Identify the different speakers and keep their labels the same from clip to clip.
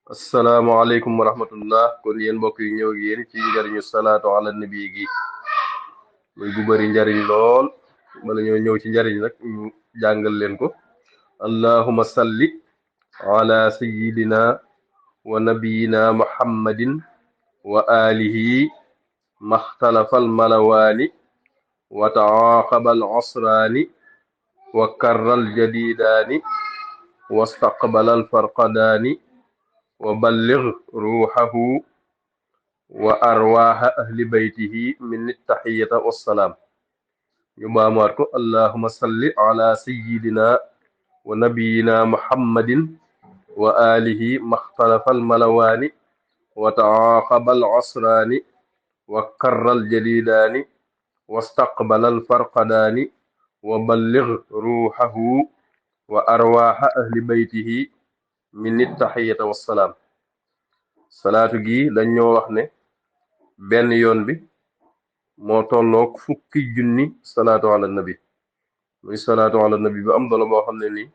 Speaker 1: asalaamaaleykum wa rahmatullah. kon yéen mbokk yi ñëw ak yéen ci njariñu salaatu ala nabi gi muy bu bëri njariñ lool. bala ñoo ñëw ci njariñ nag ñu jàngal leen ko. allahuma salli ala sayidina wa nabiyina muhammadin wa alihi maxtalafa almalawaani wa taaqaba alasraani wa karra aljadidaani wastaqbala alfarqadaani wa balligh ruuxahu wa arwaaxa ahli baytihi min ittaxiyata wassalaam. ñu baamuwaat ko allahuma salli ala sayidina wa nabiyina muhammadin wa alihi maxtalafa almalawaani wa taaqaba alasraani wa karra aljadidaani wastaqbala alfarqadaani wa balligh ruuxahu wa arwaaxa ahli baytihi min ittaxiyata wassalaam. salaatu gi dañoo wax ne benn yoon bi moo tolloog fukki junni salaatu ala nabi. muy salaatu ala nabi bu am dolo boo xam ne nii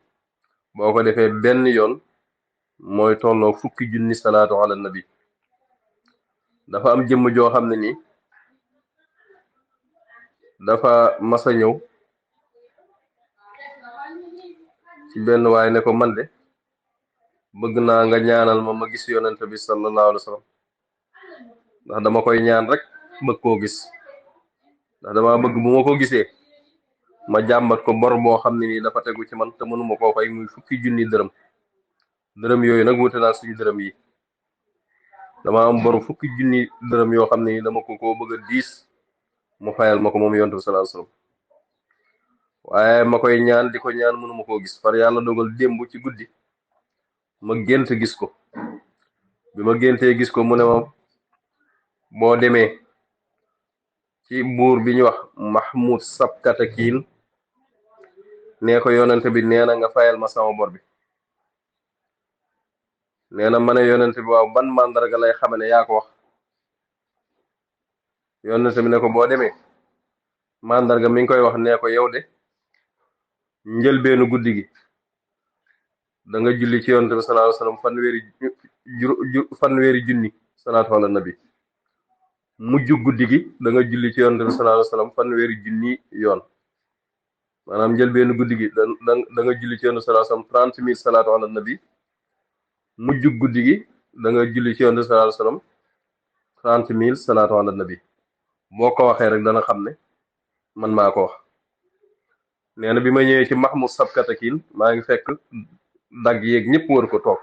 Speaker 1: boo ko defee benn yoon mooy tolloog fukki junni salaatu ala nabi. dafa am jëmm joo xam ne nii dafa masa ñëw ci benn waay ne ko man de bëgg naa nga ñaanal ma gis yonent bi sallallahu alayhi wa sallam ndax dama koy ñaan rek bëgg koo gis, ndax dama bëgg bu ma ko gisee ma jàmbat ko bor boo xam ne nii dafa tegu ci man te mënuma koo fay, muy fukki junni dërëm. dërëm yooyu nag wute naa suñu dërëm yi. dama am boru fukki junni dërëm yoo xam ne nii dama ko bëgg a diis mu fayal ma ko moom yonent bi sallallahu alayhi wa sallam. waaye ma koy ñaan di ko ñaan mënuma koo gis. far yàlla dogal démb ci guddi ma gént gis ko. bi ma géntee gis ko mu ne ma boo demee ci buur bi ñu wax Mahmoud Sabkatakiin nee ko yonent bi nee na nga fayal ma sama bor bi. nee na ma ne yonent bi waaw ban màndarga lay xame ne yaa ko wax. yonent bi ne ko boo demee màndarga mi ngi koy wax nee ko yow de njëlbeenu guddi gi da nga julli ci yonent bi sallallahu alayhi wasallam fanweeri junni salaatu ala nabi. mujj guddi gi da nga julli ci yonent bi sallallahu alayhi wasallam fanweeri junni yoon. maanaam njëlbeenu guddi gi da nga julli ci yonent bi sallallahu alayhi wasallam 30 000 salaatu ala nabi. mujj guddi gi da nga julli ci yonent bi sallallahu alayhi wasallam 30 000 salaatu ala nabi. boo ko waxee rek dana xam ne man maa ko wax. nee na bi ma ñëwee ci Mahmoud Sabkatakiin maa ngi fekk dagg yeeg ñëpp wër ko toog.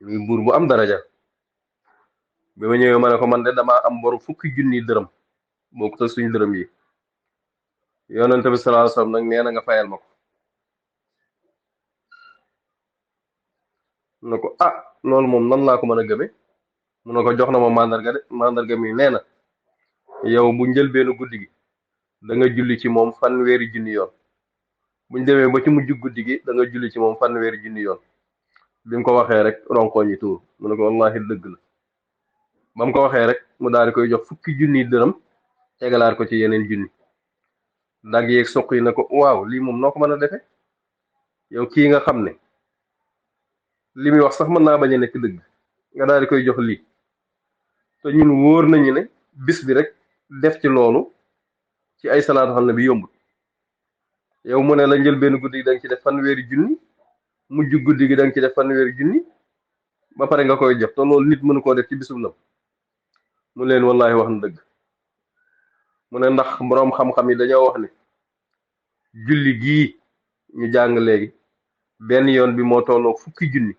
Speaker 1: muy buur bu am daraja. bi ma ñëwee ma ne ko man de damaa am boru fukki junni dërëm bokku te suñu dërëm yi. yonent bi sallallahu alayhi wasallam nag nee na nga fayal ma ko. ne ko ah loolu moom nan laa ko mën a gëme. mu ne ko jox na ma mandarga de. mandarga mi nee na yow bu njëlbeenu guddi gi da nga julli ci moom fanweeri junni yoon. buñ demee ba ci mujj guddi gi da nga julli ci moom fanweeri junni yoon. bi mu ko waxee rek ronkoñ yi tuur. mu ne ko wallahi dëgg la. ba mu ko waxee rek mu daal di koy jox fukki junni dërëm tegalaat ko ci yeneen junni. dagg yeeg soq yi ne ko waaw lii moom noo ko mën a defe yow kii nga xam ne li muy wax sax mën naa bañ a nekk dëgg nga daal di koy jox lii te ñun wóor nañu ne bis bi rek def ci loolu ci ay salaatu xam ne bi yombul. yow mu ne la njëlbéenu guddi gi da nga ci def fanweeri junni mujj guddi gi da nga ci def fanweeri junni ba pare nga koy jox te loolu nit mënu koo def ci bisum nam. mu leen wallahi wax na dëgg. mu ne ndax boroom xam-xam yi dañoo wax ne julli gii ñu jàng léegi benn yoon bi moo tolloo fukki junni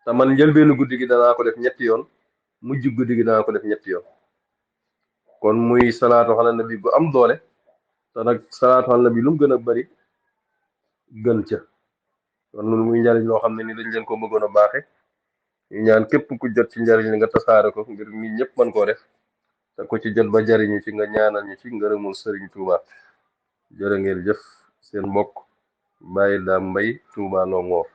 Speaker 1: te man njëlbeenu guddi gi danaa ko def ñetti yoon mujj guddi gi danaa ko def ñetti yoon. kon muy salaatu ala nabi bu am doole te nag salaatu ala nabi lu mu gën a bari gën ca. kon loolu muy njariñ loo xam ne ni dañ leen ko bëggoon a baaxe. ñu ñaan képp ku jot ci njariñ li nga tasaare ko ngir nit ñëpp mën koo def te ku ci jot ba jariñu ci nga ñaanal ñu ci ngërëmul Sëriñ Tuuba. jërë ngeen jëf. seen mbokk Baye Dame Mbaye Touba Longhor.